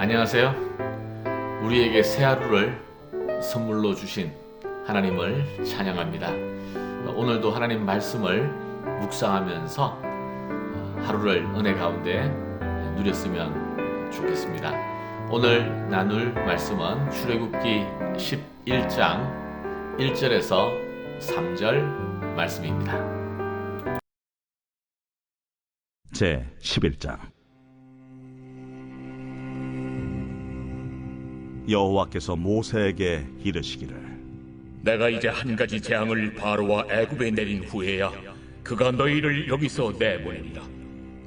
안녕하세요. 우리에게 새 하루를 선물로 주신 하나님을 찬양합니다. 오늘도 하나님 말씀을 묵상하면서 하루를 은혜 가운데 누렸으면 좋겠습니다. 오늘 나눌 말씀은 출애굽기 11장 1절에서 3절 말씀입니다. 제 11장. 여호와께서 모세에게 이르시기를, 내가 이제 한 가지 재앙을 바로와 애굽에 내린 후에야 그가 너희를 여기서 내보내리라.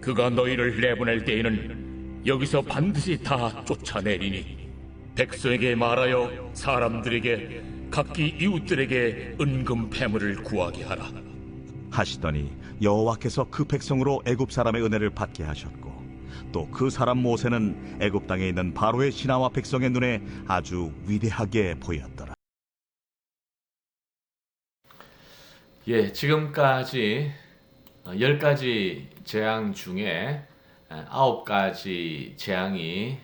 그가 너희를 내보낼 때에는 여기서 반드시 다 쫓아내리니 백성에게 말하여 사람들에게 각기 이웃들에게 은금 패물을 구하게 하라. 하시더니 여호와께서 그 백성으로 애굽 사람의 은혜를 받게 하셨고, 또 그 사람 모세는 애굽 땅에 있는 바로의 신하와 백성의 눈에 아주 위대하게 보였더라. 지금까지 10가지 재앙 중에 9가지 재앙이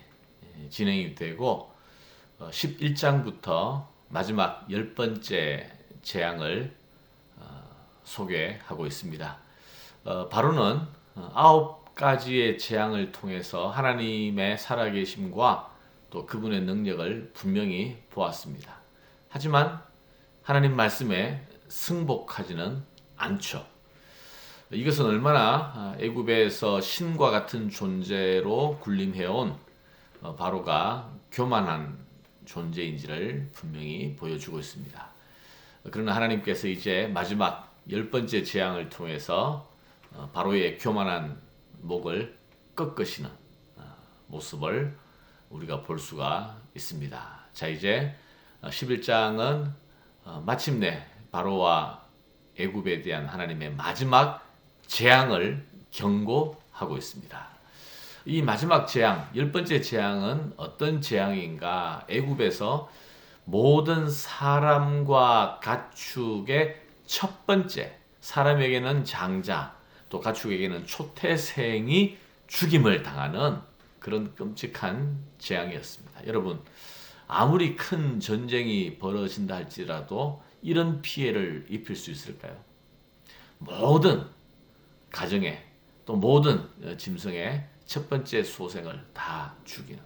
진행이 되고 11장부터 마지막 10번째 재앙을 소개하고 있습니다. 바로는 9가지의 재앙을 통해서 하나님의 살아계심과 또 그분의 능력을 분명히 보았습니다. 하지만 하나님 말씀에 승복하지는 않죠. 이것은 얼마나 애굽에서 신과 같은 존재로 군림해온 바로가 교만한 존재인지를 분명히 보여주고 있습니다. 그러나 하나님께서 이제 마지막 10번째 재앙을 통해서 바로의 교만한 목을 꺾으시는 모습을 우리가 볼 수가 있습니다. 자, 이제 11장은 마침내 바로와 애굽에 대한 하나님의 마지막 재앙을 경고하고 있습니다. 이 마지막 재앙, 10번째 재앙은 어떤 재앙인가? 애굽에서 모든 사람과 가축의 첫 번째, 사람에게는 장자, 또 가축에게는 초태생이 죽임을 당하는 그런 끔찍한 재앙이었습니다. 여러분, 아무리 큰 전쟁이 벌어진다 할지라도 이런 피해를 입힐 수 있을까요? 모든 가정에 또 모든 짐승의 첫 번째 소생을 다 죽이는,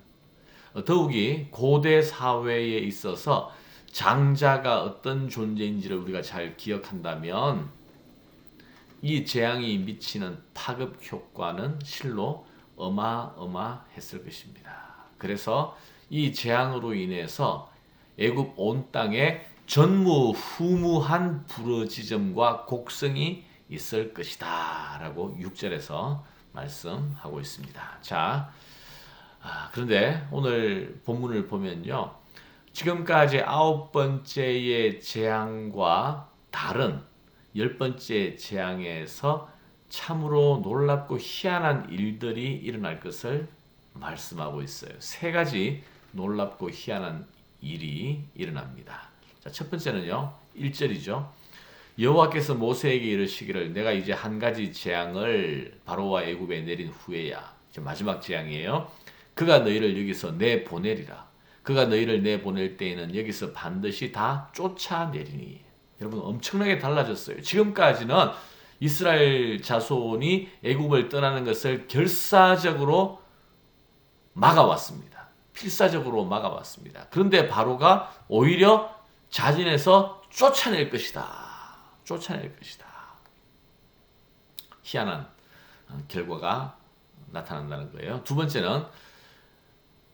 더욱이 고대 사회에 있어서 장자가 어떤 존재인지를 우리가 잘 기억한다면 이 재앙이 미치는 파급 효과는 실로 어마어마했을 것입니다. 그래서 이 재앙으로 인해서 애굽 온 땅에 전무후무한 부르짖음과 곡성이 있을 것이다 라고 6절에서 말씀하고 있습니다. 자, 그런데 오늘 본문을 보면요, 지금까지 9번째의 재앙과 다른 10번째 재앙에서 참으로 놀랍고 희한한 일들이 일어날 것을 말씀하고 있어요. 3가지 놀랍고 희한한 일이 일어납니다. 자, 첫 번째는요, 1절이죠. 여호와께서 모세에게 이르시기를, 내가 이제 한 가지 재앙을 바로와 애굽에 내린 후에야, 마지막 재앙이에요. 그가 너희를 여기서 내보내리라. 그가 너희를 내보낼 때에는 여기서 반드시 다 쫓아내리니. 여러분, 엄청나게 달라졌어요. 지금까지는 이스라엘 자손이 애굽을 떠나는 것을 결사적으로 막아왔습니다. 필사적으로 막아왔습니다. 그런데 바로가 오히려 자진해서 쫓아낼 것이다. 쫓아낼 것이다. 희한한 결과가 나타난다는 거예요. 두 번째는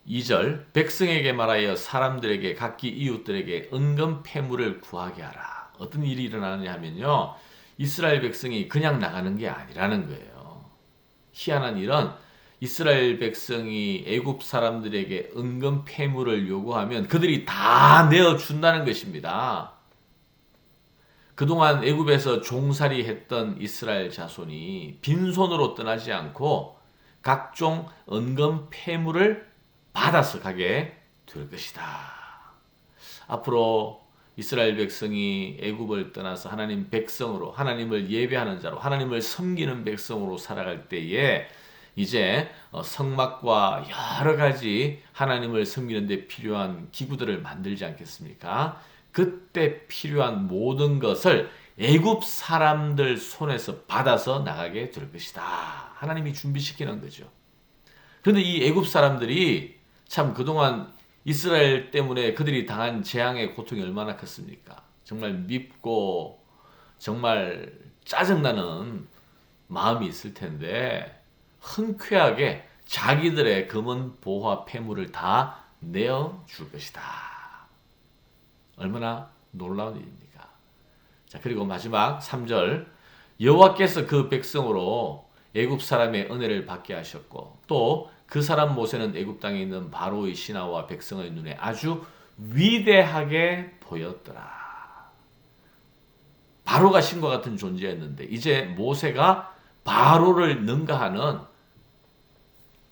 2절, 백성에게 말하여 사람들에게 각기 이웃들에게 은금 패물을 구하게 하라. 어떤 일이 일어나느냐 하면요, 이스라엘 백성이 그냥 나가는 게 아니라는 거예요. 희한한 일은 이스라엘 백성이 애굽 사람들에게 은금 패물을 요구하면 그들이 다 내어준다는 것입니다. 그동안 애굽에서 종살이 했던 이스라엘 자손이 빈손으로 떠나지 않고 각종 은금 패물을 받아서 가게 될 것이다. 앞으로 이스라엘 백성이 애굽을 떠나서 하나님 백성으로, 하나님을 예배하는 자로, 하나님을 섬기는 백성으로 살아갈 때에 이제 성막과 여러 가지 하나님을 섬기는 데 필요한 기구들을 만들지 않겠습니까? 그때 필요한 모든 것을 애굽 사람들 손에서 받아서 나가게 될 것이다. 하나님이 준비시키는 거죠. 그런데 이 애굽 사람들이 참 그동안 이스라엘 때문에 그들이 당한 재앙의 고통이 얼마나 컸습니까? 정말 밉고 정말 짜증나는 마음이 있을 텐데 흔쾌하게 자기들의 금은 보화 폐물을 다 내어줄 것이다. 얼마나 놀라운 일입니까? 자, 그리고 마지막 3절 여호와께서 그 백성으로 애굽 사람의 은혜를 받게 하셨고 또 그 사람 모세는 애굽 땅에 있는 바로의 신하와 백성의 눈에 아주 위대하게 보였더라. 바로가 신과 같은 존재였는데 이제 모세가 바로를 능가하는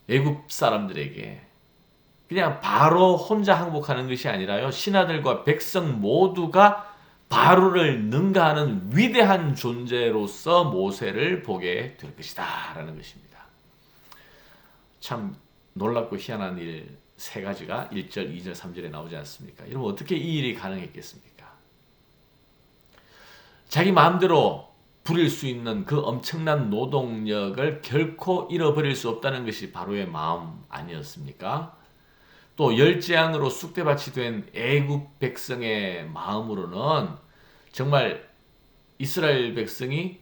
애굽 사람들에게 그냥 바로 혼자 항복하는 것이 아니라요. 신하들과 백성 모두가 바로를 능가하는 위대한 존재로서 모세를 보게 될 것이다 라는 것입니다. 참 놀랍고 희한한 일 세 가지가 1절, 2절, 3절에 나오지 않습니까? 여러분 어떻게 이 일이 가능했겠습니까? 자기 마음대로 부릴 수 있는 그 엄청난 노동력을 결코 잃어버릴 수 없다는 것이 바로의 마음 아니었습니까? 또 열재앙으로 쑥대밭이 된 애굽 백성의 마음으로는 정말 이스라엘 백성이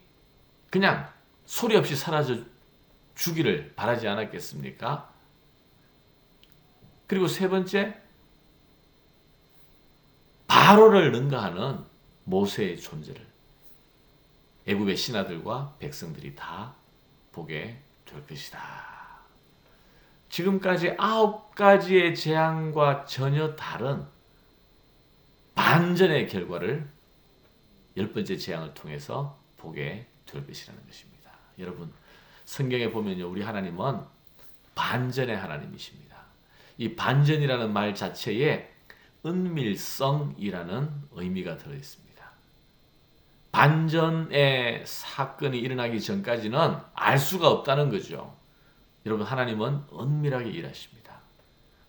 그냥 소리 없이 사라져 주기를 바라지 않았겠습니까? 그리고 세 번째, 바로를 능가하는 모세의 존재를 애굽의 신하들과 백성들이 다 보게 될 것이다. 지금까지 9가지의 재앙과 전혀 다른 반전의 결과를 10번째 재앙을 통해서 보게 될 것이라는 것입니다. 여러분, 성경에 보면요, 우리 하나님은 반전의 하나님이십니다. 이 반전이라는 말 자체에 은밀성이라는 의미가 들어있습니다. 반전의 사건이 일어나기 전까지는 알 수가 없다는 거죠. 여러분, 하나님은 은밀하게 일하십니다.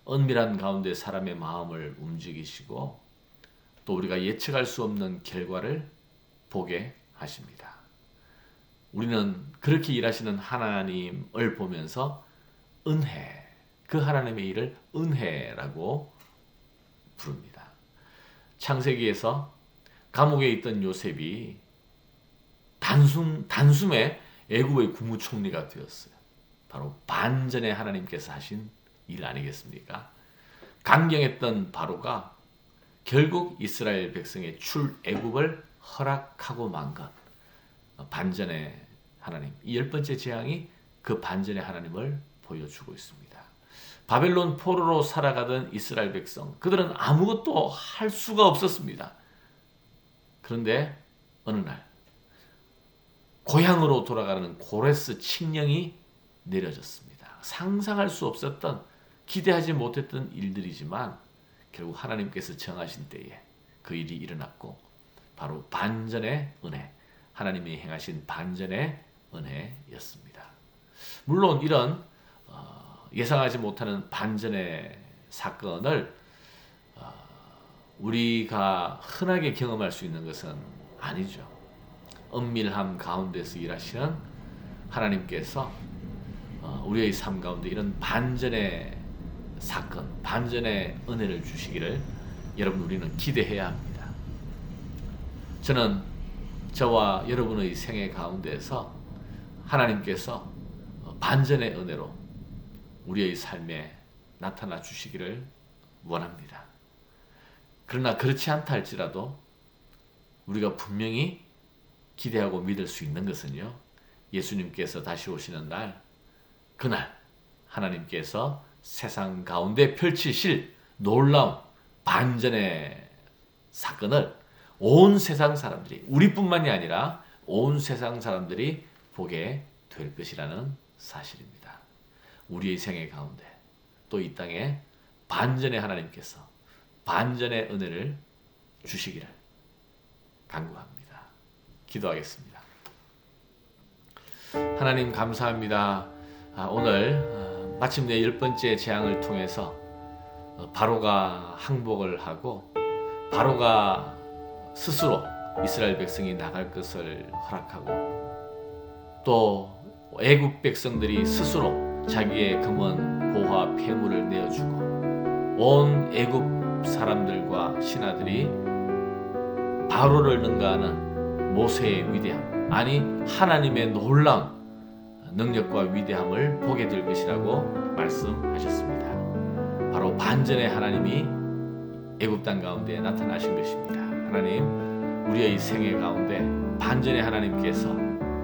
은밀한 가운데 사람의 마음을 움직이시고 또 우리가 예측할 수 없는 결과를 보게 하십니다. 우리는 그렇게 일하시는 하나님을 보면서 은혜, 그 하나님의 일을 은혜라고 부릅니다. 창세기에서 감옥에 있던 요셉이 단숨에 애굽의 국무총리가 되었어요. 바로 반전의 하나님께서 하신 일 아니겠습니까? 강경했던 바로가 결국 이스라엘 백성의 출애굽을 허락하고 만 것. 반전의 하나님. 이 10번째 재앙이 그 반전의 하나님을 보여주고 있습니다. 바벨론 포로로 살아가던 이스라엘 백성. 그들은 아무것도 할 수가 없었습니다. 그런데 어느 날 고향으로 돌아가는 고레스 칙령이 내려졌습니다. 상상할 수 없었던, 기대하지 못했던 일들이지만 결국 하나님께서 정하신 때에 그 일이 일어났고 바로 반전의 은혜, 하나님이 행하신 반전의 은혜였습니다. 물론 이런 예상하지 못하는 반전의 사건을 우리가 흔하게 경험할 수 있는 것은 아니죠. 은밀함 가운데서 일하시는 하나님께서 우리의 삶 가운데 이런 반전의 사건, 반전의 은혜를 주시기를 여러분 우리는 기대해야 합니다. 저는 저와 여러분의 생애 가운데서 하나님께서 반전의 은혜로 우리의 삶에 나타나 주시기를 원합니다. 그러나 그렇지 않다 할지라도 우리가 분명히 기대하고 믿을 수 있는 것은요, 예수님께서 다시 오시는 날, 그날 하나님께서 세상 가운데 펼치실 놀라운 반전의 사건을 온 세상 사람들이, 우리뿐만이 아니라 온 세상 사람들이 보게 될 것이라는 사실입니다. 우리의 생애 가운데 또 이 땅에 반전의 하나님께서 반전의 은혜를 주시기를 간구합니다. 기도하겠습니다. 하나님 감사합니다. 오늘 마침내 10번째 재앙을 통해서 바로가 항복을 하고 바로가 스스로 이스라엘 백성이 나갈 것을 허락하고 또 애굽 백성들이 스스로 자기의 금원, 보화, 폐물을 내어주고 온 애굽 사람들과 신하들이 바로를 능가하는 모세의 위대함, 아니 하나님의 놀라운 능력과 위대함을 보게 될 것이라고 말씀하셨습니다. 바로 반전의 하나님이 애굽 땅 가운데 나타나신 것입니다. 하나님, 우리의 생애 가운데 반전의 하나님께서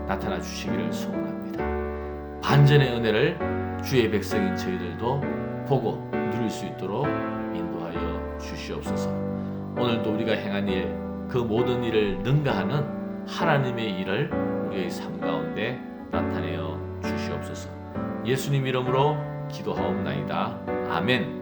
나타나 주시기를 소원합니다. 반전의 은혜를 주의 백성인 저희들도 보고 누릴 수 있도록 인도하여 주시옵소서. 오늘도 우리가 행한 일, 그 모든 일을 능가하는 하나님의 일을 우리의 삶 가운데 나타내어 주시옵소서. 예수님 이름으로 기도하옵나이다. 아멘.